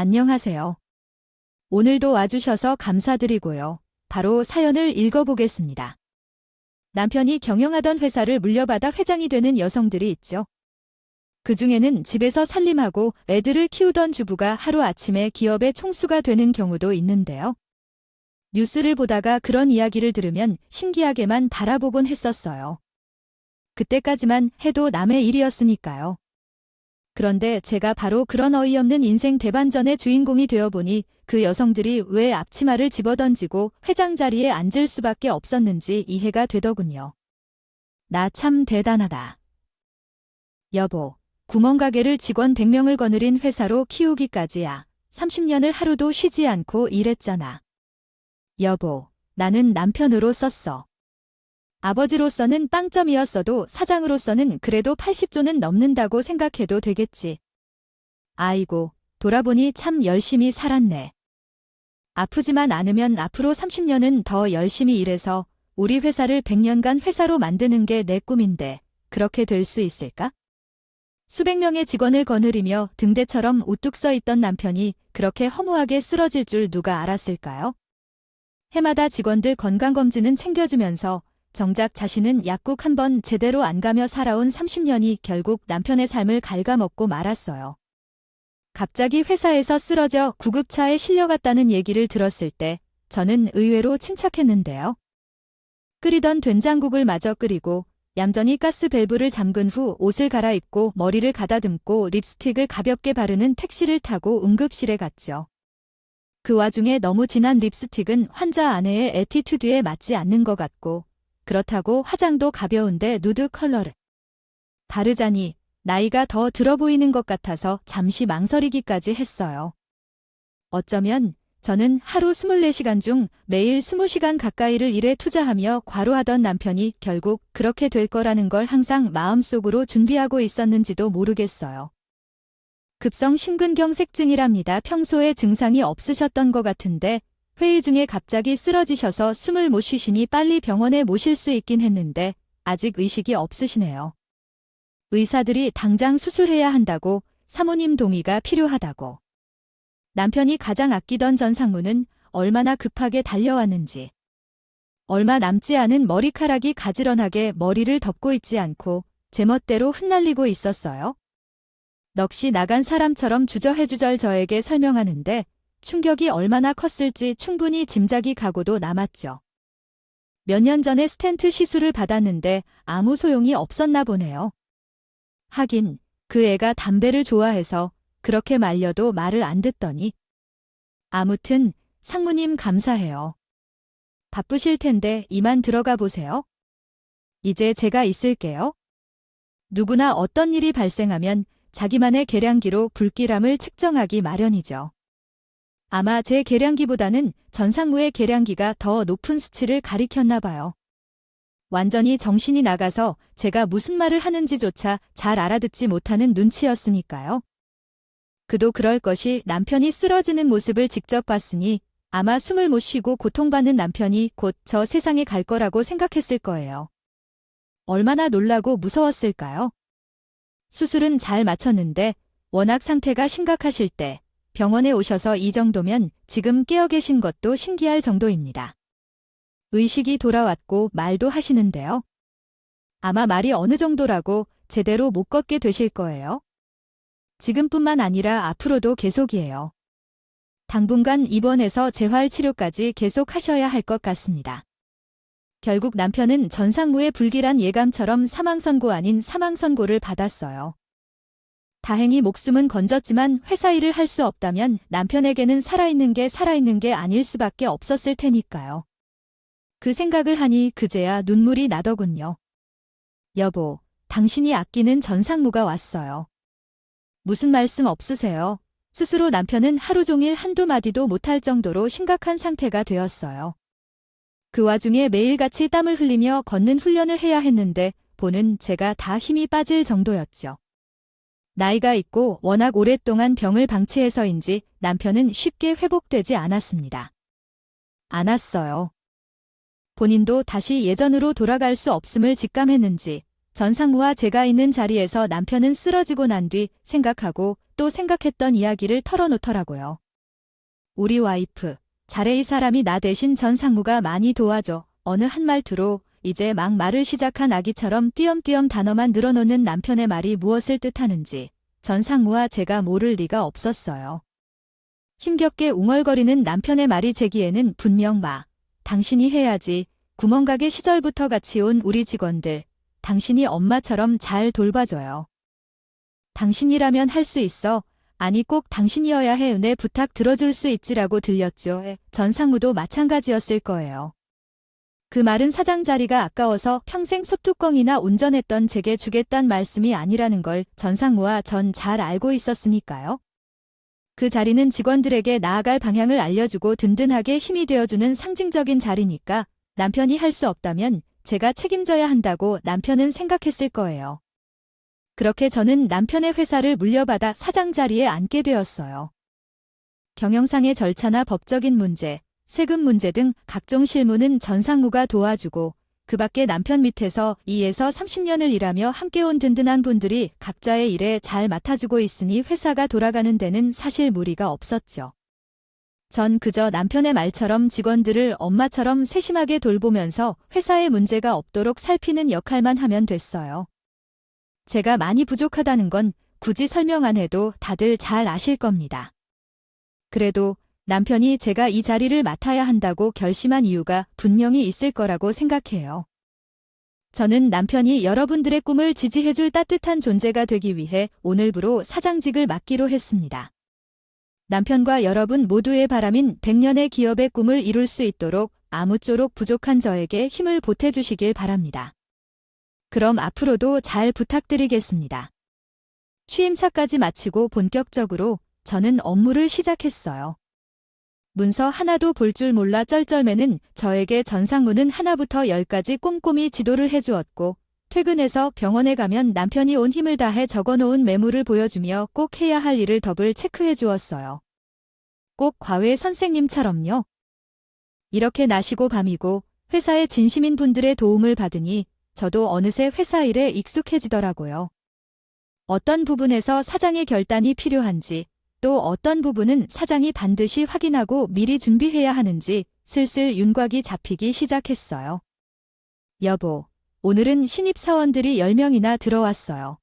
안녕하세요. 오늘도 와주셔서 감사드리고요. 바로 사연을 읽어보겠습니다. 남편이 경영하던 회사를 물려받아 회장이 되는 여성들이 있죠. 그중에는 집에서 살림하고 애들을 키우던 주부가 하루아침에 기업의 총수가 되는 경우도 있는데요. 뉴스를 보다가 그런 이야기를 들으면 신기하게만 바라보곤 했었어요. 그때까지만 해도 남의 일이었으니까요. 그런데 제가 바로 그런 어이없는 인생 대반전의 주인공이 되어보니 그 여성들이 왜 앞치마를 집어던지고 회장 자리에 앉을 수밖에 없었는지 이해가 되더군요. 나 참 대단하다. 여보, 구멍가게를 직원 100명을 거느린 회사로 키우기까지야. 30년을 하루도 쉬지 않고 일했잖아. 여보, 나는 남편으로 썼어. 아버지로서는 빵점이었어도 사장으로서는 그래도 80조는 넘는다고 생각해도 되겠지. 아이고, 돌아보니 참 열심히 살았네. 아프지만 않으면 앞으로 30년은 더 열심히 일해서 우리 회사를 100년간 회사로 만드는 게 내 꿈인데 그렇게 될 수 있을까? 수백 명의 직원을 거느리며 등대처럼 우뚝 서 있던 남편이 그렇게 허무하게 쓰러질 줄 누가 알았을까요? 해마다 직원들 건강검진은 챙겨주면서 정작 자신은 약국 한 번 제대로 안 가며 살아온 30년이 결국 남편의 삶을 갉아먹고 말았어요. 갑자기 회사에서 쓰러져 구급차에 실려갔다는 얘기를 들었을 때 저는 의외로 침착했는데요. 끓이던 된장국을 마저 끓이고 얌전히 가스 밸브를 잠근 후 옷을 갈아입고 머리를 가다듬고 립스틱을 가볍게 바르는 택시를 타고 응급실에 갔죠. 그 와중에 너무 진한 립스틱은 환자 아내의 애티튜드에 맞지 않는 것 같고 그렇다고 화장도 가벼운데 누드 컬러를 바르자니 나이가 더 들어 보이는 것 같아서 잠시 망설이기까지 했어요. 어쩌면 저는 하루 24시간 중 매일 20시간 가까이를 일에 투자하며 과로하던 남편이 결국 그렇게 될 거라는 걸 항상 마음속으로 준비하고 있었는지도 모르겠어요. 급성 심근경색증이랍니다. 평소에 증상이 없으셨던 것 같은데 회의 중에 갑자기 쓰러지셔서 숨을 못 쉬시니 빨리 병원에 모실 수 있긴 했는데 아직 의식이 없으시네요. 의사들이 당장 수술해야 한다고, 사모님 동의가 필요하다고. 남편이 가장 아끼던 전 상무는 얼마나 급하게 달려왔는지. 얼마 남지 않은 머리카락이 가지런하게 머리를 덮고 있지 않고 제멋대로 흩날리고 있었어요. 넋이 나간 사람처럼 주저해주절 저에게 설명하는데 충격이 얼마나 컸을지 충분히 짐작이 가고도 남았죠. 몇 년 전에 스텐트 시술을 받았는데 아무 소용이 없었나 보네요. 하긴 그 애가 담배를 좋아해서 그렇게 말려도 말을 안 듣더니. 아무튼 상무님 감사해요. 바쁘실 텐데 이만 들어가 보세요. 이제 제가 있을게요. 누구나 어떤 일이 발생하면 자기만의 계량기로 불길함을 측정하기 마련이죠. 아마 제 계량기보다는 전 상무의 계량기가 더 높은 수치를 가리켰나 봐요. 완전히 정신이 나가서 제가 무슨 말을 하는지조차 잘 알아듣지 못하는 눈치였으니까요. 그도 그럴 것이 남편이 쓰러지는 모습을 직접 봤으니 아마 숨을 못 쉬고 고통받는 남편이 곧 저 세상에 갈 거라고 생각했을 거예요. 얼마나 놀라고 무서웠을까요? 수술은 잘 마쳤는데 워낙 상태가 심각하실 때 병원에 오셔서 이 정도면 지금 깨어 계신 것도 신기할 정도입니다. 의식이 돌아왔고 말도 하시는데요. 아마 말이 어느 정도라고 제대로 못 걷게 되실 거예요. 지금뿐만 아니라 앞으로도 계속이에요. 당분간 입원해서 재활 치료까지 계속 하셔야 할 것 같습니다. 결국 남편은 전 상무의 불길한 예감처럼 사망선고 아닌 사망선고를 받았어요. 다행히 목숨은 건졌지만 회사 일을 할 수 없다면 남편에게는 살아있는 게 아닐 수밖에 없었을 테니까요. 그 생각을 하니 그제야 눈물이 나더군요. 여보, 당신이 아끼는 전 상무가 왔어요. 무슨 말씀 없으세요? 스스로 남편은 하루 종일 한두 마디도 못할 정도로 심각한 상태가 되었어요. 그 와중에 매일같이 땀을 흘리며 걷는 훈련을 해야 했는데 보는 제가 다 힘이 빠질 정도였죠. 나이가 있고 워낙 오랫동안 병을 방치해서인지 남편은 쉽게 회복되지 않았습니다. 않았어요. 본인도 다시 예전으로 돌아갈 수 없음을 직감했는지 전 상무와 제가 있는 자리에서 남편은 쓰러지고 난 뒤 생각하고 번도 생각했던 이야기를 털어놓더라고요. 우리 와이프, 잘해 이 사람이 나 대신 전 상무가 많이 도와줘. 어느 한 말투로 이제 막 말을 시작한 아기처럼 띄엄띄엄 단어만 늘어놓는 남편의 말이 무엇을 뜻하는지 전 상무와 제가 모를 리가 없었어요. 힘겹게 웅얼거리는 남편의 말이 제 귀에는 분명 당신이 해야지. 구멍가게 시절부터 같이 온 우리 직원들, 당신이 엄마처럼 잘 돌봐줘요. 당신이라면 할 수 있어. 아니 꼭 당신이어야 해. 내 부탁 들어줄 수 있지라고 들렸죠. 전 상무도 마찬가지였을 거예요. 그 말은 사장 자리가 아까워서 평생 소뚜껑이나 운전했던 제게 주겠단 말씀이 아니라는 걸 전 상무와 전 잘 알고 있었으니까요. 그 자리는 직원들에게 나아갈 방향을 알려주고 든든하게 힘이 되어주는 상징적인 자리니까 남편이 할 수 없다면 제가 책임져야 한다고 남편은 생각했을 거예요. 그렇게 저는 남편의 회사를 물려받아 사장 자리에 앉게 되었어요. 경영상의 절차나 법적인 문제, 세금 문제 등 각종 실무는 전 상무가 도와주고 그 밖에 남편 밑에서 2에서 30년을 일하며 함께 온 든든한 분들이 각자의 일에 잘 맡아주고 있으니 회사가 돌아가는 데는 사실 무리가 없었죠. 전 그저 남편의 말처럼 직원들을 엄마처럼 세심하게 돌보면서 회사에 문제가 없도록 살피는 역할만 하면 됐어요. 제가 많이 부족하다는 건 굳이 설명 안 해도 다들 잘 아실 겁니다. 그래도 남편이 제가 이 자리를 맡아야 한다고 결심한 이유가 분명히 있을 거라고 생각해요. 저는 남편이 여러분들의 꿈을 지지해줄 따뜻한 존재가 되기 위해 오늘부로 사장직을 맡기로 했습니다. 남편과 여러분 모두의 바람인 100년의 기업의 꿈을 이룰 수 있도록 아무쪼록 부족한 저에게 힘을 보태주시길 바랍니다. 그럼 앞으로도 잘 부탁드리겠습니다. 취임사까지 마치고 본격적으로 저는 업무를 시작했어요. 문서 하나도 볼 줄 몰라 쩔쩔매는 저에게 전 상무는 하나부터 10까지 꼼꼼히 지도를 해주었고 퇴근해서 병원에 가면 남편이 온 힘을 다해 적어놓은 메모를 보여주며 꼭 해야 할 일을 더블 체크해 주었어요. 꼭 과외 선생님처럼요. 이렇게 낮이고 밤이고 회사의 진심인 분들의 도움을 받으니 저도 어느새 회사 일에 익숙해지더라고요. 어떤 부분에서 사장의 결단이 필요한지 또 어떤 부분은 사장이 반드시 확인하고 미리 준비해야 하는지 슬슬 윤곽이 잡히기 시작했어요. 여보, 오늘은 신입사원들이 10명이나 들어왔어요.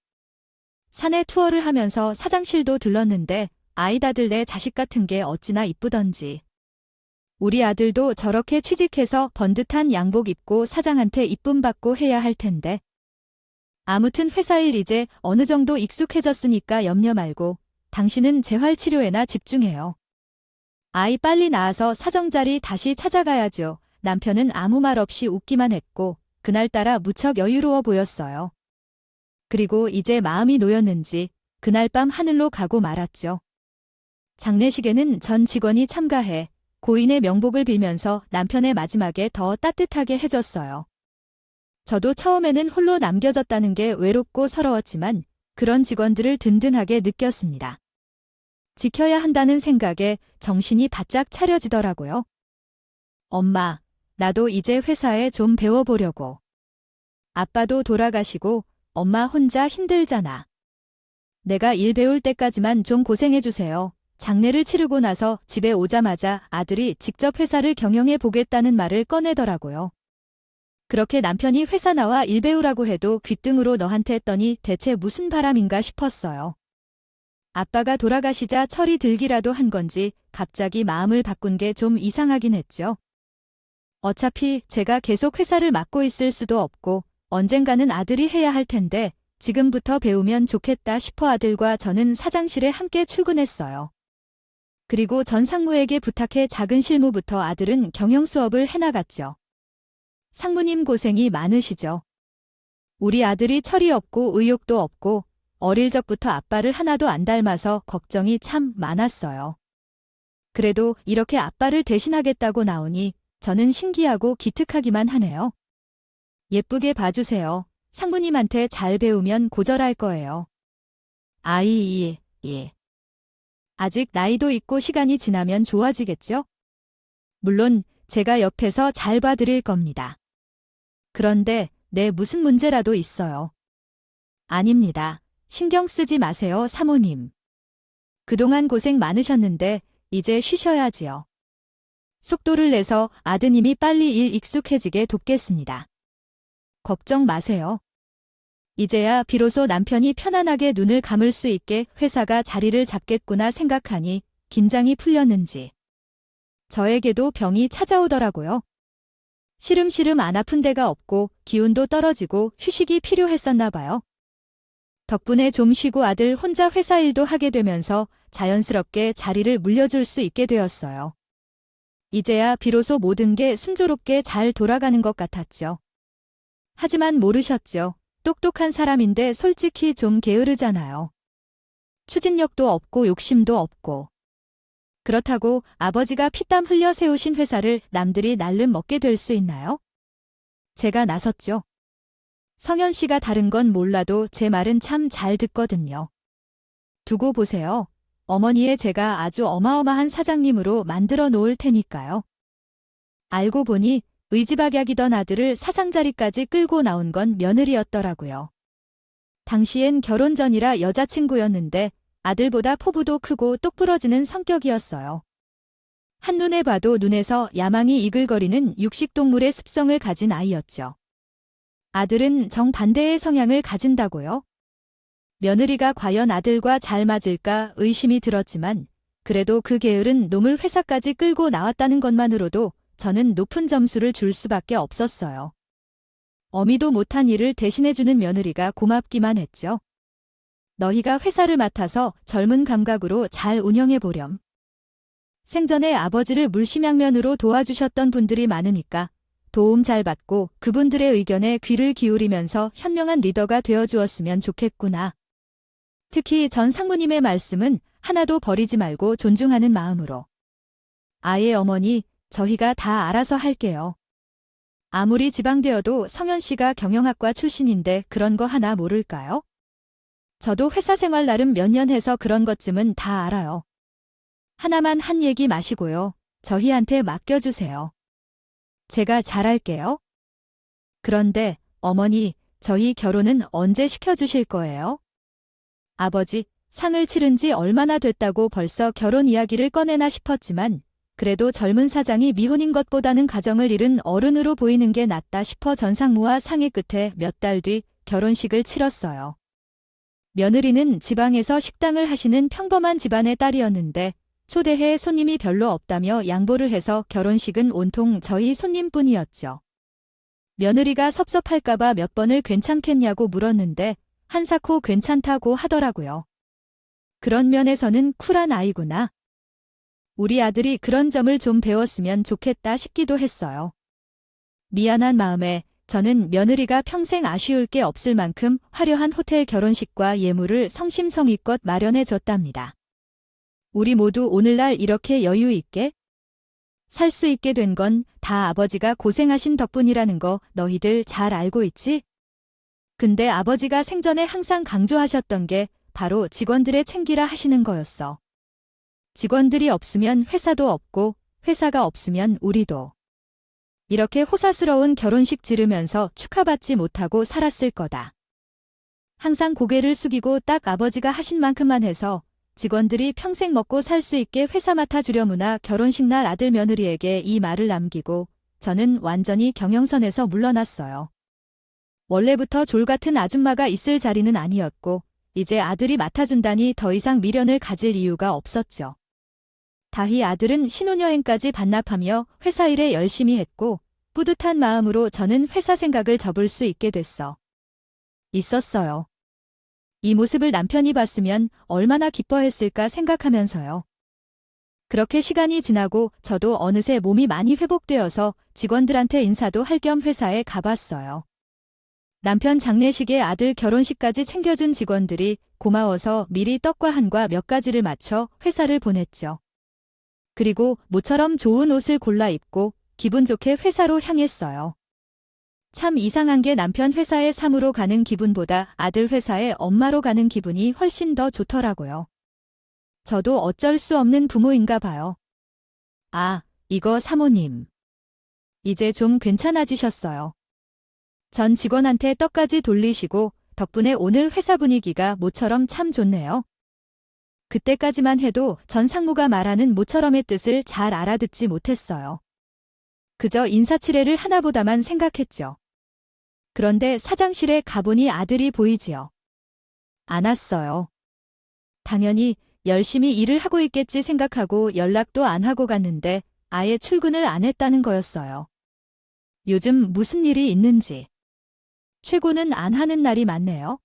사내 투어를 하면서 사장실도 들렀는데 아이다들 내 자식 같은 게 어찌나 이쁘던지. 우리 아들도 저렇게 취직해서 번듯한 양복 입고 사장한테 이쁨 받고 해야 할 텐데. 아무튼 회사 일 이제 어느 정도 익숙해졌으니까 염려 말고 당신은 재활치료에나 집중해요. 아이 빨리 낳아서 사정자리 다시 찾아가야죠. 남편은 아무 말 없이 웃기만 했고 그날따라 무척 여유로워 보였어요. 그리고 이제 마음이 놓였는지 그날 밤 하늘로 가고 말았죠. 장례식에는 전 직원이 참가해 고인의 명복을 빌면서 남편의 마지막에 더 따뜻하게 해줬어요. 저도 처음에는 홀로 남겨졌다는 게 외롭고 서러웠지만 그런 직원들을 든든하게 느꼈습니다. 지켜야 한다는 생각에 정신이 바짝 차려지더라고요. 엄마, 나도 이제 회사에 좀 배워보려고. 아빠도 돌아가시고 엄마 혼자 힘들잖아. 내가 일 배울 때까지만 좀 고생해주세요. 장례를 치르고 나서 집에 오자마자 아들이 직접 회사를 경영해 보겠다는 말을 꺼내더라고요. 그렇게 남편이 회사 나와 일 배우라고 해도 귓등으로 너한테 했더니 대체 무슨 바람인가 싶었어요. 아빠가 돌아가시자 철이 들기라도 한 건지 갑자기 마음을 바꾼 게 좀 이상하긴 했죠. 어차피 제가 계속 회사를 맡고 있을 수도 없고 언젠가는 아들이 해야 할 텐데 지금부터 배우면 좋겠다 싶어 아들과 저는 사장실에 함께 출근했어요. 그리고 전 상무에게 부탁해 작은 실무부터 아들은 경영 수업을 해나갔죠. 상무님 고생이 많으시죠. 우리 아들이 철이 없고 의욕도 없고 어릴 적부터 아빠를 하나도 안 닮아서 걱정이 참 많았어요. 그래도 이렇게 아빠를 대신하겠다고 나오니 저는 신기하고 기특하기만 하네요. 예쁘게 봐주세요. 상무님한테 잘 배우면 고절할 거예요. 예. 아직 나이도 있고 시간이 지나면 좋아지겠죠? 물론 제가 옆에서 잘 봐드릴 겁니다. 그런데 무슨 문제라도 있어요. 아닙니다. 신경 쓰지 마세요, 사모님. 그동안 고생 많으셨는데 이제 쉬셔야지요. 속도를 내서 아드님이 빨리 일 익숙해지게 돕겠습니다. 걱정 마세요. 이제야 비로소 남편이 편안하게 눈을 감을 수 있게 회사가 자리를 잡겠구나 생각하니 긴장이 풀렸는지 저에게도 병이 찾아오더라고요. 시름시름 안 아픈 데가 없고 기운도 떨어지고 휴식이 필요했었나 봐요. 덕분에 좀 쉬고 아들 혼자 회사 일도 하게 되면서 자연스럽게 자리를 물려줄 수 있게 되었어요. 이제야 비로소 모든 게 순조롭게 잘 돌아가는 것 같았죠. 하지만 모르셨죠. 똑똑한 사람인데 솔직히 좀 게으르잖아요. 추진력도 없고 욕심도 없고. 그렇다고 아버지가 피땀 흘려 세우신 회사를 남들이 날름 먹게 될 수 있나요? 제가 나섰죠. 성현 씨가 다른 건 몰라도 제 말은 참 잘 듣거든요. 두고 보세요. 어머니의 제가 아주 어마어마한 사장님으로 만들어 놓을 테니까요. 알고 보니 의지박약이던 아들을 사상자리까지 끌고 나온 건 며느리였더라고요. 당시엔 결혼 전이라 여자친구였는데 아들보다 포부도 크고 똑부러지는 성격이었어요. 한눈에 봐도 눈에서 야망이 이글거리는 육식동물의 습성을 가진 아이였죠. 아들은 정반대의 성향을 가진다고요? 며느리가 과연 아들과 잘 맞을까 의심이 들었지만 그래도 그 게으른 놈을 회사까지 끌고 나왔다는 것만으로도 저는 높은 점수를 줄 수밖에 없었어요. 어미도 못한 일을 대신해주는 며느리가 고맙기만 했죠. 너희가 회사를 맡아서 젊은 감각으로 잘 운영해보렴. 생전에 아버지를 물심양면으로 도와주셨던 분들이 많으니까 도움 잘 받고 그분들의 의견에 귀를 기울이면서 현명한 리더가 되어주었으면 좋겠구나. 특히 전 상무님의 말씀은 하나도 버리지 말고 존중하는 마음으로. 아예 어머니, 저희가 다 알아서 할게요. 아무리 지방되어도 성현 씨가 경영학과 출신인데 그런 거 하나 모를까요? 저도 회사 생활 나름 몇 년 해서 그런 것쯤은 다 알아요. 하나만 한 얘기 마시고요. 저희한테 맡겨주세요. 제가 잘할게요. 그런데 어머니, 저희 결혼은 언제 시켜주실 거예요? 아버지, 상을 치른 지 얼마나 됐다고 벌써 결혼 이야기를 꺼내나 싶었지만 그래도 젊은 사장이 미혼인 것보다는 가정을 잃은 어른으로 보이는 게 낫다 싶어 전상무와 상의 끝에 몇 달 뒤 결혼식을 치렀어요. 며느리는 지방에서 식당을 하시는 평범한 집안의 딸이었는데 초대해 손님이 별로 없다며 양보를 해서 결혼식은 온통 저희 손님뿐이었죠. 며느리가 섭섭할까봐 몇 번을 괜찮겠냐고 물었는데 한사코 괜찮다고 하더라고요. 그런 면에서는 쿨한 아이구나. 우리 아들이 그런 점을 좀 배웠으면 좋겠다 싶기도 했어요. 미안한 마음에 저는 며느리가 평생 아쉬울 게 없을 만큼 화려한 호텔 결혼식과 예물을 성심성의껏 마련해 줬답니다. 우리 모두 오늘날 이렇게 여유 있게 살 수 있게 된 건 다 아버지가 고생하신 덕분이라는 거 너희들 잘 알고 있지? 근데 아버지가 생전에 항상 강조하셨던 게 바로 직원들의 챙기라 하시는 거였어. 직원들이 없으면 회사도 없고 회사가 없으면 우리도. 이렇게 호사스러운 결혼식 지르면서 축하받지 못하고 살았을 거다. 항상 고개를 숙이고 딱 아버지가 하신 만큼만 해서 직원들이 평생 먹고 살 수 있게 회사 맡아주려무나 결혼식 날 아들 며느리에게 이 말을 남기고 저는 완전히 경영선에서 물러났어요. 원래부터 졸 같은 아줌마가 있을 자리는 아니었고 이제 아들이 맡아준다니 더 이상 미련을 가질 이유가 없었죠. 다희 아들은 신혼여행까지 반납하며 회사 일에 열심히 했고 뿌듯한 마음으로 저는 회사 생각을 접을 수 있게 있었어요. 이 모습을 남편이 봤으면 얼마나 기뻐했을까 생각하면서요. 그렇게 시간이 지나고 저도 어느새 몸이 많이 회복되어서 직원들한테 인사도 할 겸 회사에 가봤어요. 남편 장례식에 아들 결혼식까지 챙겨준 직원들이 고마워서 미리 떡과 한과 몇 가지를 맞춰 회사를 보냈죠. 그리고 모처럼 좋은 옷을 골라 입고 기분 좋게 회사로 향했어요. 참 이상한 게 남편 회사에 사무로 가는 기분보다 아들 회사에 엄마로 가는 기분이 훨씬 더 좋더라고요. 저도 어쩔 수 없는 부모인가 봐요. 아, 이거 사모님. 이제 좀 괜찮아지셨어요. 전 직원한테 떡까지 돌리시고 덕분에 오늘 회사 분위기가 모처럼 참 좋네요. 그때까지만 해도 전 상무가 말하는 모처럼의 뜻을 잘 알아듣지 못했어요. 그저 인사치레를 하나보다만 생각했죠. 그런데 사장실에 가보니 아들이 보이지요. 안 왔어요. 당연히 열심히 일을 하고 있겠지 생각하고 연락도 안 하고 갔는데 아예 출근을 안 했다는 거였어요. 요즘 무슨 일이 있는지. 최고는 안 하는 날이 많네요.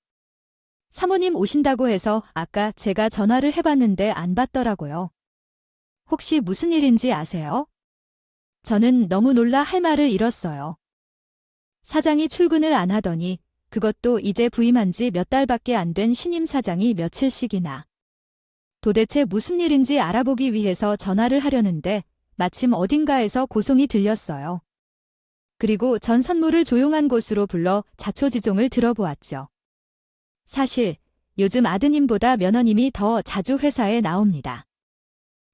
사모님 오신다고 해서 아까 제가 전화를 해봤는데 안 받더라고요. 혹시 무슨 일인지 아세요? 저는 너무 놀라 할 말을 잃었어요. 사장이 출근을 안 하더니 그것도 이제 부임한 지 몇 달밖에 안 된 신임 사장이 며칠씩이나. 도대체 무슨 일인지 알아보기 위해서 전화를 하려는데 마침 어딘가에서 고송이 들렸어요. 그리고 전 선무를 조용한 곳으로 불러 자초지종을 들어보았죠. 사실 요즘 아드님보다 며느님이 더 자주 회사에 나옵니다.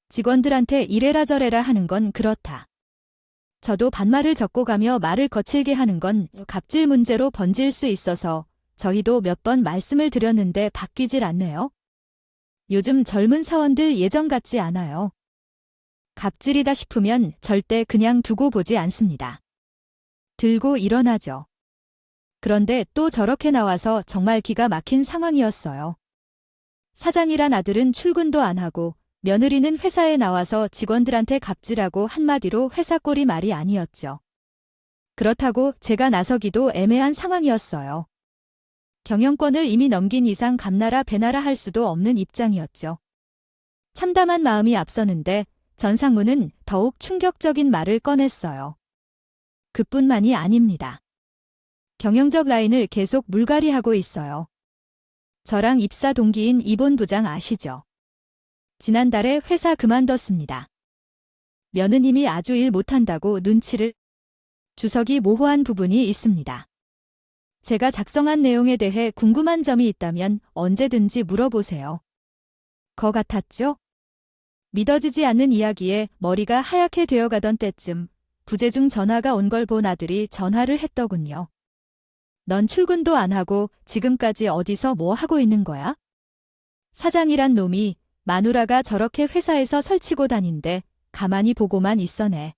직원들한테 이래라 저래라 하는 건 그렇다. 저도 반말을 적고 가며 말을 거칠게 하는 건 갑질 문제로 번질 수 있어서 저희도 몇 번 말씀을 드렸는데 바뀌질 않네요. 요즘 젊은 사원들 예전 같지 않아요. 갑질이다 싶으면 절대 그냥 두고 보지 않습니다. 들고 일어나죠. 그런데 또 저렇게 나와서 정말 기가 막힌 상황이었어요. 사장이란 아들은 출근도 안 하고 며느리는 회사에 나와서 직원들한테 갑질하고 한마디로 회사 꼴이 말이 아니었죠. 그렇다고 제가 나서기도 애매한 상황이었어요. 경영권을 이미 넘긴 이상 감나라 배나라 할 수도 없는 입장이었죠. 참담한 마음이 앞서는데 전 상무는 더욱 충격적인 말을 꺼냈어요. 그뿐만이 아닙니다. 경영적 라인을 계속 물갈이하고 있어요. 저랑 입사 동기인 이본 부장 아시죠? 지난달에 회사 그만뒀습니다. 며느님이 아주 일 못한다고 눈치를 주석이 모호한 부분이 있습니다. 제가 작성한 내용에 대해 궁금한 점이 있다면 언제든지 물어보세요. 거 같았죠? 믿어지지 않는 이야기에 머리가 하얗게 되어가던 때쯤 부재중 전화가 온 걸 본 아들이 전화를 했더군요. 넌 출근도 안 하고 지금까지 어디서 뭐 하고 있는 거야? 사장이란 놈이 마누라가 저렇게 회사에서 설치고 다닌데 가만히 보고만 있어네.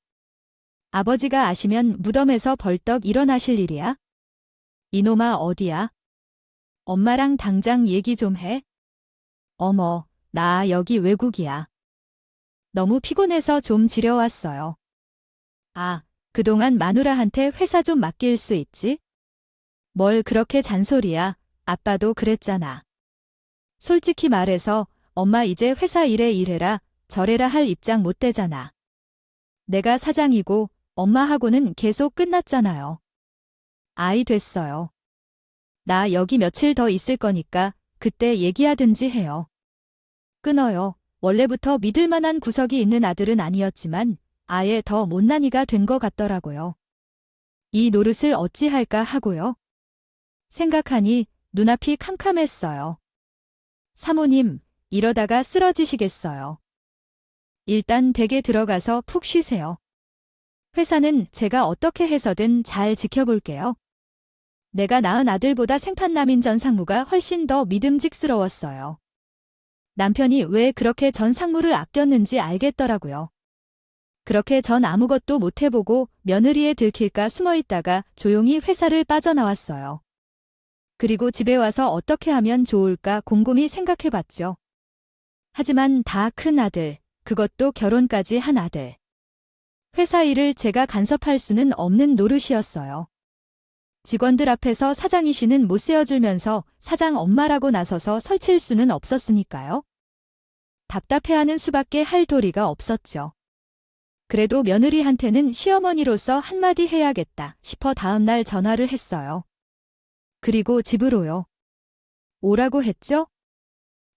아버지가 아시면 무덤에서 벌떡 일어나실 일이야? 이놈아 어디야? 엄마랑 당장 얘기 좀 해. 어머, 나 여기 외국이야. 너무 피곤해서 좀 지려왔어요. 아, 그동안 마누라한테 회사 좀 맡길 수 있지? 뭘 그렇게 잔소리야. 아빠도 그랬잖아. 솔직히 말해서 엄마 이제 회사 일에 이래라 저래라 할 입장 못 되잖아. 내가 사장이고 엄마하고는 계속 끝났잖아요. 아이 됐어요. 나 여기 며칠 더 있을 거니까 그때 얘기하든지 해요. 끊어요. 원래부터 믿을 만한 구석이 있는 아들은 아니었지만 아예 더 못난이가 된 것 같더라고요. 이 노릇을 어찌할까 하고요. 생각하니 눈앞이 캄캄했어요. 사모님, 이러다가 쓰러지시겠어요. 일단 댁에 들어가서 푹 쉬세요. 회사는 제가 어떻게 해서든 잘 지켜볼게요. 내가 낳은 아들보다 생판남인 전 상무가 훨씬 더 믿음직스러웠어요. 남편이 왜 그렇게 전 상무를 아꼈는지 알겠더라고요. 그렇게 전 아무것도 못해보고 며느리에 들킬까 숨어있다가 조용히 회사를 빠져나왔어요. 그리고 집에 와서 어떻게 하면 좋을까 곰곰이 생각해봤죠. 하지만 다 큰 아들, 그것도 결혼까지 한 아들. 회사 일을 제가 간섭할 수는 없는 노릇이었어요. 직원들 앞에서 사장이시는 못 세워주면서 사장 엄마라고 나서서 설칠 수는 없었으니까요. 답답해하는 수밖에 할 도리가 없었죠. 그래도 며느리한테는 시어머니로서 한마디 해야겠다 싶어 다음날 전화를 했어요. 그리고 집으로요. 오라고 했죠?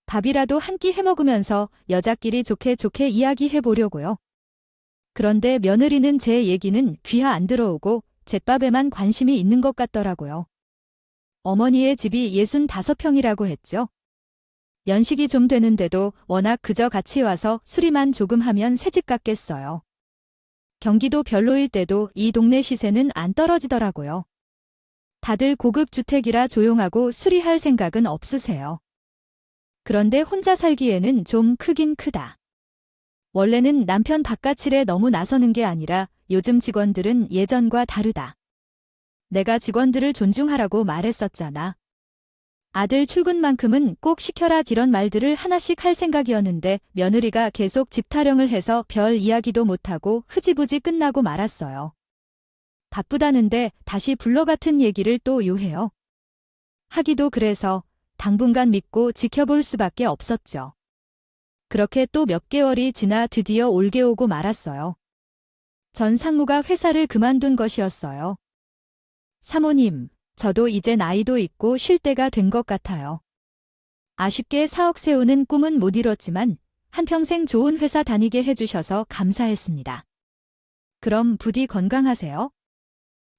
밥이라도 한 끼 해먹으면서 여자끼리 좋게 좋게 이야기해보려고요. 그런데 며느리는 제 얘기는 귀하 안 들어오고 잿밥에만 관심이 있는 것 같더라고요. 어머니의 집이 65평이라고 했죠. 연식이 좀 되는데도 워낙 그저 같이 와서 수리만 조금 하면 새집 같겠어요. 경기도 별로일 때도 이 동네 시세는 안 떨어지더라고요. 다들 고급 주택이라 조용하고 수리할 생각은 없으세요. 그런데 혼자 살기에는 좀 크긴 크다. 원래는 남편 바깥일에 너무 나서는 게 아니라 요즘 직원들은 예전과 다르다. 내가 직원들을 존중하라고 말했었잖아. 아들 출근만큼은 꼭 시켜라 이런 말들을 하나씩 할 생각이었는데 며느리가 계속 집 타령을 해서 별 이야기도 못하고 흐지부지 끝나고 말았어요. 바쁘다는데 다시 불러 같은 얘기를 또 요해요. 하기도 그래서 당분간 믿고 지켜볼 수밖에 없었죠. 그렇게 또 몇 개월이 지나 드디어 올게 오고 말았어요. 전 상무가 회사를 그만둔 것이었어요. 사모님, 저도 이제 나이도 있고 쉴 때가 된 것 같아요. 아쉽게 4억 세우는 꿈은 못 이뤘지만 한평생 좋은 회사 다니게 해주셔서 감사했습니다. 그럼 부디 건강하세요.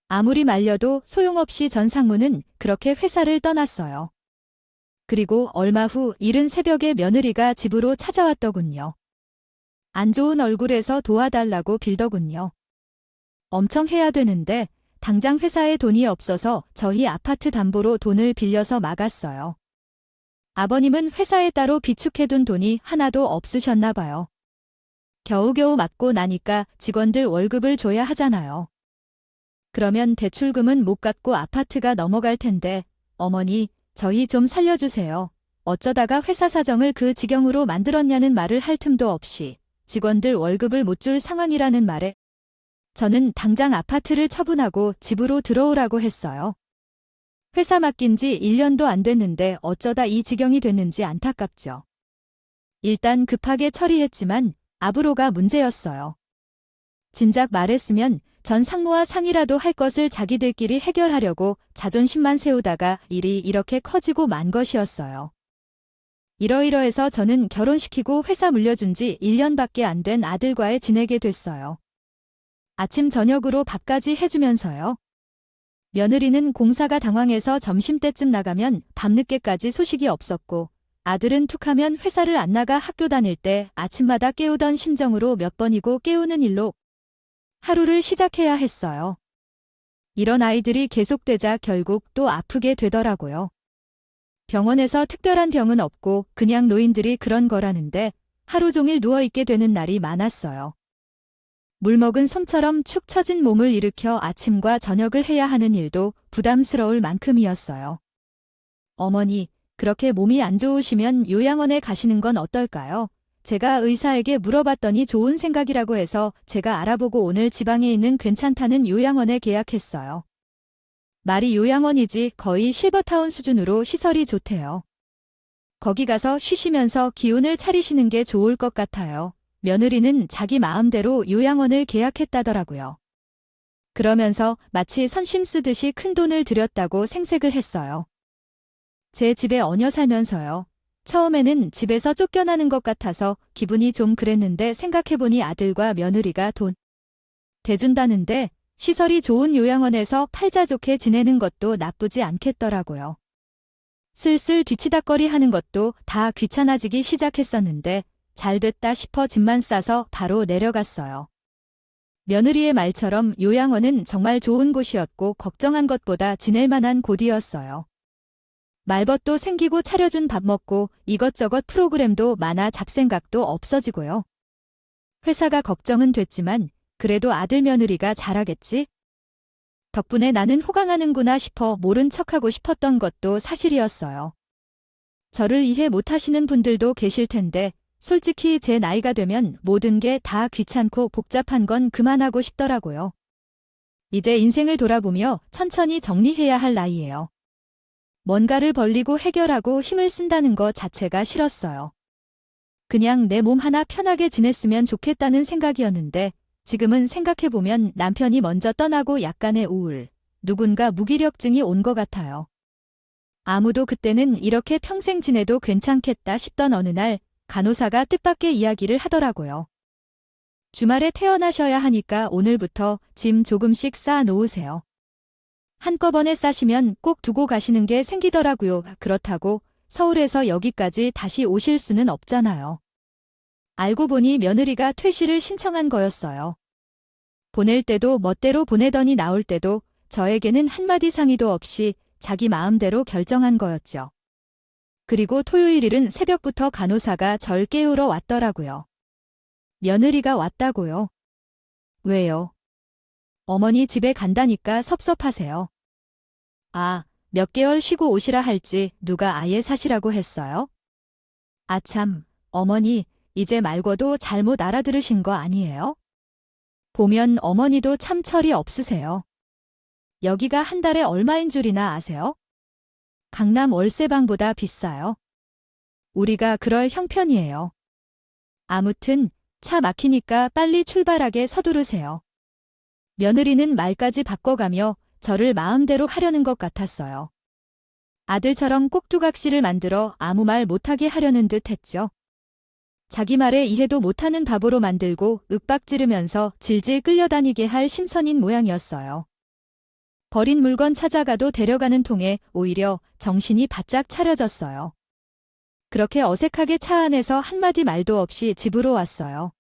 아무리 말려도 소용없이 전 상무는 그렇게 회사를 떠났어요. 그리고 얼마 후 이른 새벽에 며느리가 집으로 찾아왔더군요. 안 좋은 얼굴에서 도와달라고 빌더군요. 엄청 해야 되는데 당장 회사에 돈이 없어서 저희 아파트 담보로 돈을 빌려서 막았어요. 아버님은 회사에 따로 비축해둔 돈이 하나도 없으셨나 봐요. 겨우겨우 맞고 나니까 직원들 월급을 줘야 하잖아요. 그러면 대출금은 못 갚고 아파트가 넘어갈 텐데 어머니, 저희 좀 살려주세요. 어쩌다가 회사 사정을 그 지경으로 만들었냐는 말을 할 틈도 없이 직원들 월급을 못 줄 상황이라는 말에 저는 당장 아파트를 처분하고 집으로 들어오라고 했어요. 회사 맡긴 지 1년도 안 됐는데 어쩌다 이 지경이 됐는지 안타깝죠. 일단 급하게 처리했지만 아부로가 문제였어요. 진작 말했으면 전 상무와 상의라도 할 것을 자기들끼리 해결하려고 자존심만 세우다가 일이 이렇게 커지고 만 것이었어요. 이러이러해서 저는 결혼시키고 회사 물려준 지 1년밖에 안 된 아들과의 지내게 됐어요. 아침 저녁으로 밥까지 해주면서요. 며느리는 공사가 당황해서 점심때쯤 나가면 밤늦게까지 소식이 없었고 아들은 툭하면 회사를 안 나가 학교 다닐 때 아침마다 깨우던 심정으로 몇 번이고 깨우는 일로 하루를 시작해야 했어요. 이런 아이들이 계속되자 결국 또 아프게 되더라고요. 병원에서 특별한 병은 없고 그냥 노인들이 그런 거라는데 하루 종일 누워있게 되는 날이 많았어요. 물 먹은 솜처럼 축 처진 몸을 일으켜 아침과 저녁을 해야 하는 일도 부담스러울 만큼이었어요. 어머니, 그렇게 몸이 안 좋으시면 요양원에 가시는 건 어떨까요? 제가 의사에게 물어봤더니 좋은 생각이라고 해서 제가 알아보고 오늘 지방에 있는 괜찮다는 요양원에 계약했어요. 말이 요양원이지 거의 실버타운 수준으로 시설이 좋대요. 거기 가서 쉬시면서 기운을 차리시는 게 좋을 것 같아요. 며느리는 자기 마음대로 요양원을 계약했다더라고요. 그러면서 마치 선심 쓰듯이 큰돈을 들였다고 생색을 했어요. 제 집에 얹혀 살면서요. 처음에는 집에서 쫓겨나는 것 같아서 기분이 좀 그랬는데 생각해보니 아들과 며느리가 돈 대준다는데 시설이 좋은 요양원에서 팔자 좋게 지내는 것도 나쁘지 않겠더라고요. 슬슬 뒤치다꺼리 하는 것도 다 귀찮아지기 시작했었는데 잘 됐다 싶어 짐만 싸서 바로 내려갔어요. 며느리의 말처럼 요양원은 정말 좋은 곳이었고 걱정한 것보다 지낼 만한 곳이었어요. 말벗도 생기고 차려준 밥 먹고 이것저것 프로그램도 많아 잡생각도 없어지고요. 회사가 걱정은 됐지만 그래도 아들 며느리가 잘하겠지? 덕분에 나는 호강하는구나 싶어 모른 척하고 싶었던 것도 사실이었어요. 저를 이해 못하시는 분들도 계실 텐데 솔직히 제 나이가 되면 모든 게 다 귀찮고 복잡한 건 그만하고 싶더라고요. 이제 인생을 돌아보며 천천히 정리해야 할 나이예요. 뭔가를 벌리고 해결하고 힘을 쓴다는 것 자체가 싫었어요. 그냥 내 몸 하나 편하게 지냈으면 좋겠다는 생각이었는데 지금은 생각해보면 남편이 먼저 떠나고 약간의 우울, 누군가 무기력증이 온 것 같아요. 아무도 그때는 이렇게 평생 지내도 괜찮겠다 싶던 어느 날 간호사가 뜻밖의 이야기를 하더라고요. 주말에 퇴원하셔야 하니까 오늘부터 짐 조금씩 쌓아 놓으세요. 한꺼번에 싸시면 꼭 두고 가시는 게 생기더라고요. 그렇다고 서울에서 여기까지 다시 오실 수는 없잖아요. 알고 보니 며느리가 퇴실을 신청한 거였어요. 보낼 때도 멋대로 보내더니 나올 때도 저에게는 한마디 상의도 없이 자기 마음대로 결정한 거였죠. 그리고 토요일 일은 새벽부터 간호사가 절 깨우러 왔더라고요. 며느리가 왔다고요? 왜요? 어머니 집에 간다니까 섭섭하세요. 아, 몇 개월 쉬고 오시라 할지 누가 아예 사시라고 했어요? 아참, 어머니, 이제 말고도 잘못 알아들으신 거 아니에요? 보면 어머니도 참 철이 없으세요. 여기가 한 달에 얼마인 줄이나 아세요? 강남 월세방보다 비싸요. 우리가 그럴 형편이에요. 아무튼 차 막히니까 빨리 출발하게 서두르세요. 며느리는 말까지 바꿔가며 저를 마음대로 하려는 것 같았어요. 아들처럼 꼭두각시를 만들어 아무 말 못하게 하려는 듯 했죠. 자기 말에 이해도 못하는 바보로 만들고 윽박지르면서 질질 끌려다니게 할 심선인 모양이었어요. 버린 물건 찾아가도 데려가는 통에 오히려 정신이 바짝 차려졌어요. 그렇게 어색하게 차 안에서 한마디 말도 없이 집으로 왔어요.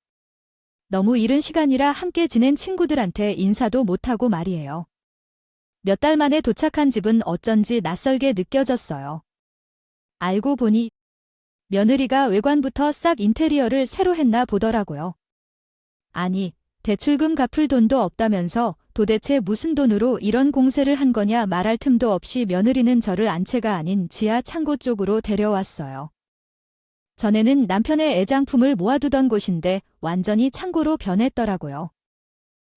너무 이른 시간이라 함께 지낸 친구들한테 인사도 못하고 말이에요. 몇 달 만에 도착한 집은 어쩐지 낯설게 느껴졌어요. 알고 보니 며느리가 외관부터 싹 인테리어를 새로 했나 보더라고요. 아니, 대출금 갚을 돈도 없다면서 도대체 무슨 돈으로 이런 공세를 한 거냐 말할 틈도 없이 며느리는 저를 안채가 아닌 지하 창고 쪽으로 데려왔어요. 전에는 남편의 애장품을 모아두던 곳인데 완전히 창고로 변했더라고요.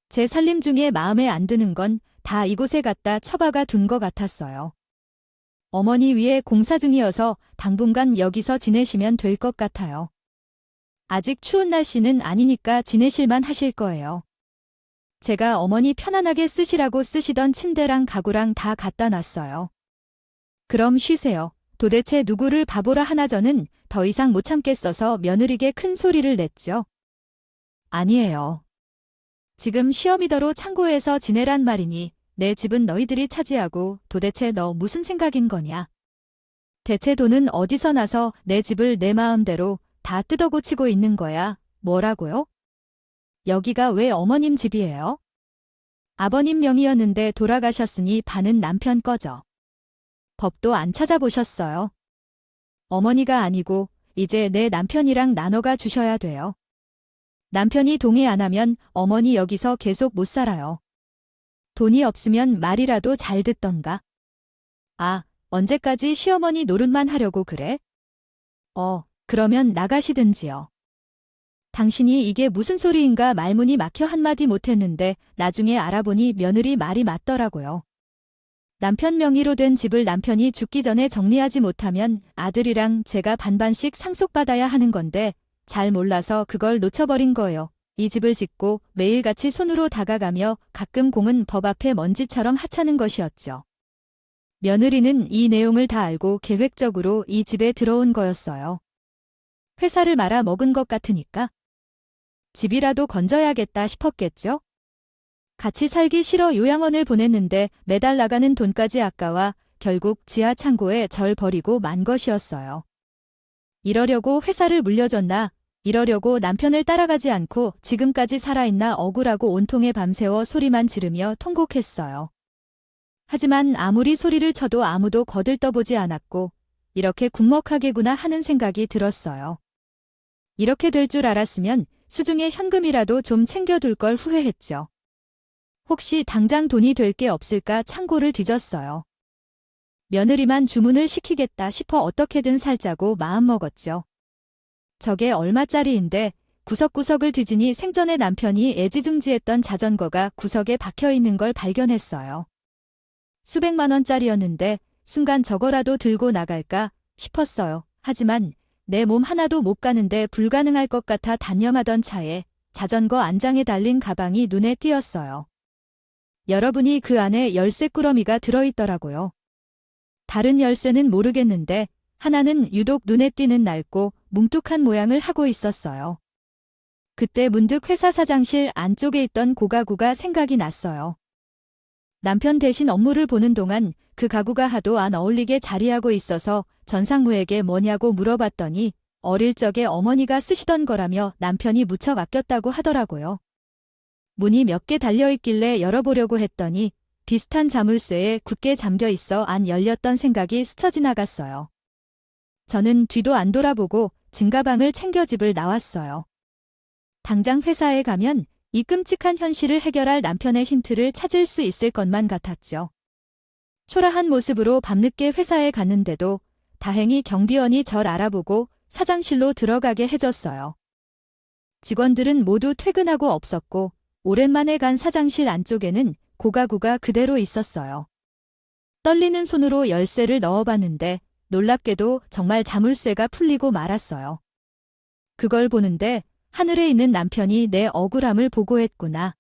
제 살림 중에 마음에 안 드는 건 다 이곳에 갖다 처박아 둔 것 같았어요. 어머니 위에 공사 중이어서 당분간 여기서 지내시면 될 것 같아요. 아직 추운 날씨는 아니니까 지내실만 하실 거예요. 제가 어머니 편안하게 쓰시라고 쓰시던 침대랑 가구랑 다 갖다 놨어요. 그럼 쉬세요. 도대체 누구를 바보라 하나. 저는 더 이상 못 참겠어서 며느리게 큰 소리를 냈죠. 아니에요. 지금 시어미더로 창고에서 지내란 말이니 내 집은 너희들이 차지하고 도대체 너 무슨 생각인 거냐. 대체 돈은 어디서 나서 내 집을 내 마음대로 다 뜯어고치고 있는 거야. 뭐라고요? 여기가 왜 어머님 집이에요? 아버님 명의였는데 돌아가셨으니 반은 남편 거죠. 법도 안 찾아보셨어요. 어머니가 아니고 이제 내 남편이랑 나눠가 주셔야 돼요. 남편이 동의 안 하면 어머니 여기서 계속 못 살아요. 돈이 없으면 말이라도 잘 듣던가. 아, 언제까지 시어머니 노릇만 하려고 그래? 그러면 나가시든지요. 당신이 이게 무슨 소리인가 말문이 막혀 한마디 못했는데 나중에 알아보니 며느리 말이 맞더라고요. 남편 명의로 된 집을 남편이 죽기 전에 정리하지 못하면 아들이랑 제가 반반씩 상속받아야 하는 건데 잘 몰라서 그걸 놓쳐버린 거예요. 이 집을 짓고 매일같이 손으로 다가가며 가끔 공은 법 앞에 먼지처럼 하찮은 것이었죠. 며느리는 이 내용을 다 알고 계획적으로 이 집에 들어온 거였어요. 회사를 말아 먹은 것 같으니까. 집이라도 건져야겠다 싶었겠죠? 같이 살기 싫어 요양원을 보냈는데 매달 나가는 돈까지 아까워 결국 지하 창고에 절 버리고 만 것이었어요. 이러려고 회사를 물려줬나? 이러려고 남편을 따라가지 않고 지금까지 살아있나 억울하고 온통에 밤새워 소리만 지르며 통곡했어요. 하지만 아무리 소리를 쳐도 아무도 거들떠보지 않았고 이렇게 굶먹하게구나 하는 생각이 들었어요. 이렇게 될 줄 알았으면 수중에 현금이라도 좀 챙겨둘 걸 후회했죠. 혹시 당장 돈이 될 게 없을까 창고를 뒤졌어요. 며느리만 주문을 시키겠다 싶어 어떻게든 살자고 마음먹었죠. 저게 얼마짜리인데 구석구석을 뒤지니 생전에 남편이 애지중지했던 자전거가 구석에 박혀있는 걸 발견했어요. 수백만 원짜리였는데 순간 저거라도 들고 나갈까 싶었어요. 하지만 내 몸 하나도 못 가는데 불가능할 것 같아 단념하던 차에 자전거 안장에 달린 가방이 눈에 띄었어요. 여러분이 그 안에 열쇠 꾸러미가 들어있더라고요. 다른 열쇠는 모르겠는데 하나는 유독 눈에 띄는 낡고 뭉툭한 모양을 하고 있었어요. 그때 문득 회사 사장실 안쪽에 있던 고가구가 생각이 났어요. 남편 대신 업무를 보는 동안 그 가구가 하도 안 어울리게 자리하고 있어서 전상무에게 뭐냐고 물어봤더니 어릴 적에 어머니가 쓰시던 거라며 남편이 무척 아꼈다고 하더라고요. 문이 몇 개 달려있길래 열어보려고 했더니 비슷한 자물쇠에 굳게 잠겨있어 안 열렸던 생각이 스쳐 지나갔어요. 저는 뒤도 안 돌아보고 증가방을 챙겨 집을 나왔어요. 당장 회사에 가면 이 끔찍한 현실을 해결할 남편의 힌트를 찾을 수 있을 것만 같았죠. 초라한 모습으로 밤늦게 회사에 갔는데도 다행히 경비원이 절 알아보고 사장실로 들어가게 해줬어요. 직원들은 모두 퇴근하고 없었고 오랜만에 간 사장실 안쪽에는 고가구가 그대로 있었어요. 떨리는 손으로 열쇠를 넣어봤는데 놀랍게도 정말 자물쇠가 풀리고 말았어요. 그걸 보는데 하늘에 있는 남편이 내 억울함을 보고했구나.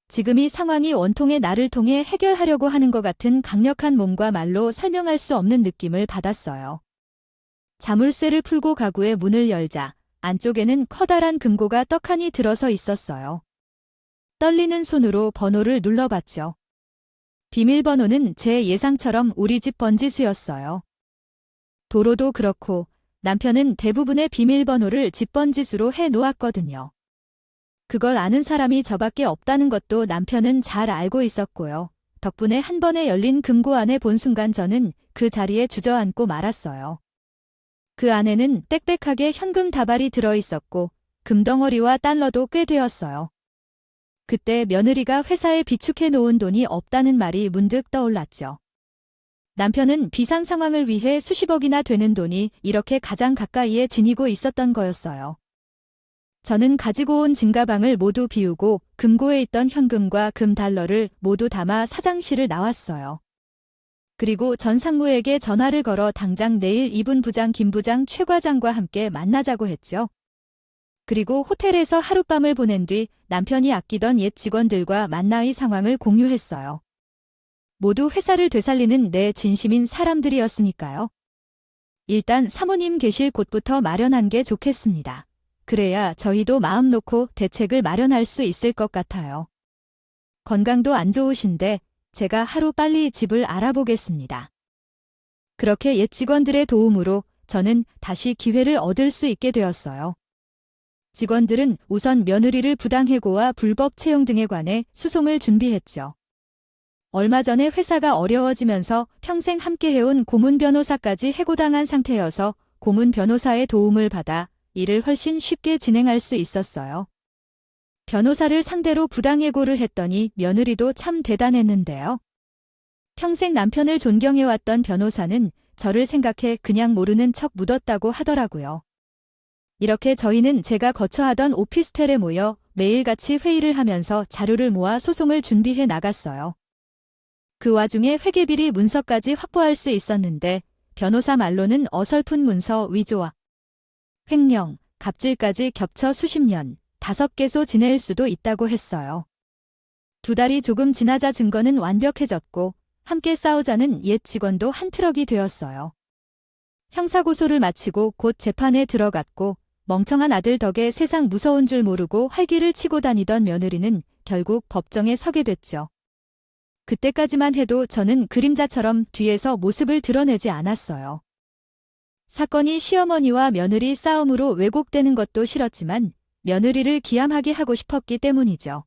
지금 이 상황이 원통의 나를 통해 해결하려고 하는 것 같은 강력한 몸과 말로 설명할 수 없는 느낌을 받았어요. 자물쇠를 풀고 가구의 문을 열자 안쪽에는 커다란 금고가 떡하니 들어서 있었어요. 떨리는 손으로 번호를 눌러봤죠. 비밀번호는 제 예상처럼 우리 집 번지수였어요. 도로도 그렇고 남편은 대부분의 비밀번호를 집 번지수로 해놓았거든요. 그걸 아는 사람이 저밖에 없다는 것도 남편은 잘 알고 있었고요. 덕분에 한 번에 열린 금고 안에 본 순간 저는 그 자리에 주저앉고 말았어요. 그 안에는 빽빽하게 현금 다발이 들어있었고 금덩어리와 달러도 꽤 되었어요. 그때 며느리가 회사에 비축해 놓은 돈이 없다는 말이 문득 떠올랐죠. 남편은 비상 상황을 위해 수십억이나 되는 돈이 이렇게 가장 가까이에 지니고 있었던 거였어요. 저는 가지고 온 증가방을 모두 비우고 금고에 있던 현금과 금 달러를 모두 담아 사장실을 나왔어요. 그리고 전 상무에게 전화를 걸어 당장 내일 이분 부장, 김 부장, 최 과장과 함께 만나자고 했죠. 그리고 호텔에서 하룻밤을 보낸 뒤 남편이 아끼던 옛 직원들과 만나 이 상황을 공유했어요. 모두 회사를 되살리는 내 진심인 사람들이었으니까요. 일단 사모님 계실 곳부터 마련한 게 좋겠습니다. 그래야 저희도 마음 놓고 대책을 마련할 수 있을 것 같아요. 건강도 안 좋으신데 제가 하루 빨리 집을 알아보겠습니다. 그렇게 옛 직원들의 도움으로 저는 다시 기회를 얻을 수 있게 되었어요. 직원들은 우선 며느리를 부당해고와 불법 채용 등에 관해 수송을 준비했죠. 얼마 전에 회사가 어려워지면서 평생 함께해온 고문 변호사까지 해고당한 상태여서 고문 변호사의 도움을 받아 일을 훨씬 쉽게 진행할 수 있었어요. 변호사를 상대로 부당해고를 했더니 며느리도 참 대단했는데요. 평생 남편을 존경해왔던 변호사는 저를 생각해 그냥 모르는 척 묻었다고 하더라고요. 이렇게 저희는 제가 거처하던 오피스텔에 모여 매일같이 회의를 하면서 자료를 모아 소송을 준비해 나갔어요. 그 와중에 회계비리 문서까지 확보할 수 있었는데 변호사 말로는 어설픈 문서 위조와 횡령, 갑질까지 겹쳐 수십 년, 5개소 지낼 수도 있다고 했어요. 2달이 조금 지나자 증거는 완벽해졌고 함께 싸우자는 옛 직원도 한 트럭이 되었어요. 형사고소를 마치고 곧 재판에 들어갔고 멍청한 아들 덕에 세상 무서운 줄 모르고 활기를 치고 다니던 며느리는 결국 법정에 서게 됐죠. 그때까지만 해도 저는 그림자처럼 뒤에서 모습을 드러내지 않았어요. 사건이 시어머니와 며느리 싸움으로 왜곡되는 것도 싫었지만 며느리를 기함하게 하고 싶었기 때문이죠.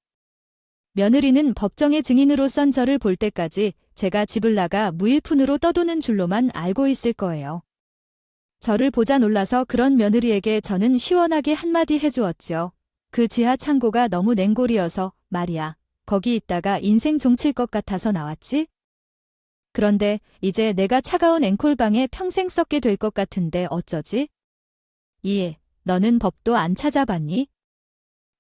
며느리는 법정의 증인으로선 저를 볼 때까지 제가 집을 나가 무일푼으로 떠도는 줄로만 알고 있을 거예요. 저를 보자 놀라서 그런 며느리에게 저는 시원하게 한마디 해주었죠. 그 지하 창고가 너무 냉골이어서 말이야. 거기 있다가 인생 종칠 것 같아서 나왔지? 그런데 이제 내가 차가운 앵콜방에 평생 썩게 될 것 같은데 어쩌지? 예, 너는 법도 안 찾아봤니?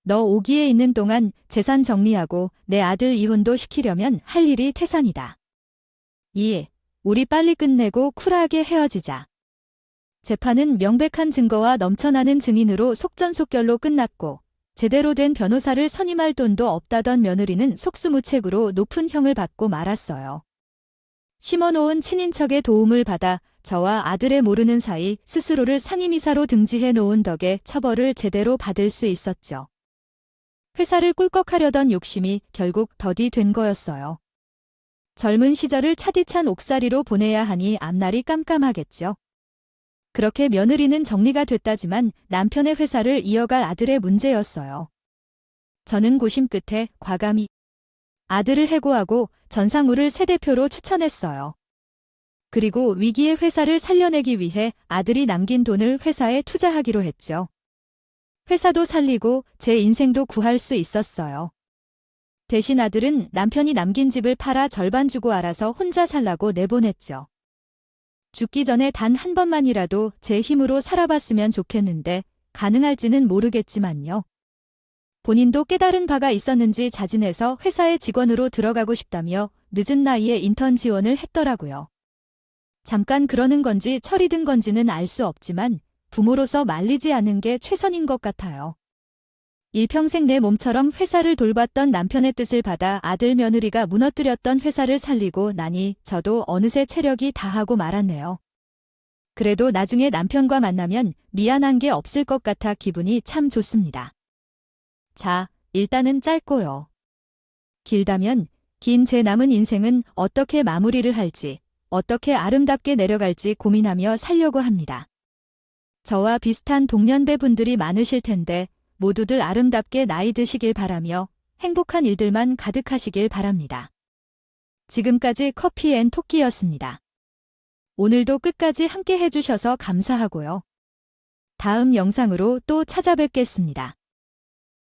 너 오기에 있는 동안 재산 정리하고 내 아들 이혼도 시키려면 할 일이 태산이다. 예, 우리 빨리 끝내고 쿨하게 헤어지자. 재판은 명백한 증거와 넘쳐나는 증인으로 속전속결로 끝났고 제대로 된 변호사를 선임할 돈도 없다던 며느리는 속수무책으로 높은 형을 받고 말았어요. 심어놓은 친인척의 도움을 받아 저와 아들의 모르는 사이 스스로를 상임이사로 등지해 놓은 덕에 처벌을 제대로 받을 수 있었죠. 회사를 꿀꺽하려던 욕심이 결국 덫이 된 거였어요. 젊은 시절을 차디찬 옥살이로 보내야 하니 앞날이 깜깜하겠죠. 그렇게 며느리는 정리가 됐다지만 남편의 회사를 이어갈 아들의 문제였어요. 저는 고심 끝에 과감히 아들을 해고하고 전상우를 새 대표로 추천했어요. 그리고 위기의 회사를 살려내기 위해 아들이 남긴 돈을 회사에 투자하기로 했죠. 회사도 살리고 제 인생도 구할 수 있었어요. 대신 아들은 남편이 남긴 집을 팔아 절반 주고 알아서 혼자 살라고 내보냈죠. 죽기 전에 단 한 번만이라도 제 힘으로 살아봤으면 좋겠는데 가능할지는 모르겠지만요. 본인도 깨달은 바가 있었는지 자진해서 회사의 직원으로 들어가고 싶다며 늦은 나이에 인턴 지원을 했더라고요. 잠깐 그러는 건지 철이 든 건지는 알 수 없지만 부모로서 말리지 않는 게 최선인 것 같아요. 일평생 내 몸처럼 회사를 돌봤던 남편의 뜻을 받아 아들 며느리가 무너뜨렸던 회사를 살리고 나니 저도 어느새 체력이 다하고 말았네요. 그래도 나중에 남편과 만나면 미안한 게 없을 것 같아 기분이 참 좋습니다. 자, 일단은 짧고요. 길다면 긴 제 남은 인생은 어떻게 마무리를 할지, 어떻게 아름답게 내려갈지 고민하며 살려고 합니다. 저와 비슷한 동년배 분들이 많으실 텐데 모두들 아름답게 나이 드시길 바라며 행복한 일들만 가득하시길 바랍니다. 지금까지 커피앤토끼였습니다. 오늘도 끝까지 함께 해주셔서 감사하고요. 다음 영상으로 또 찾아뵙겠습니다.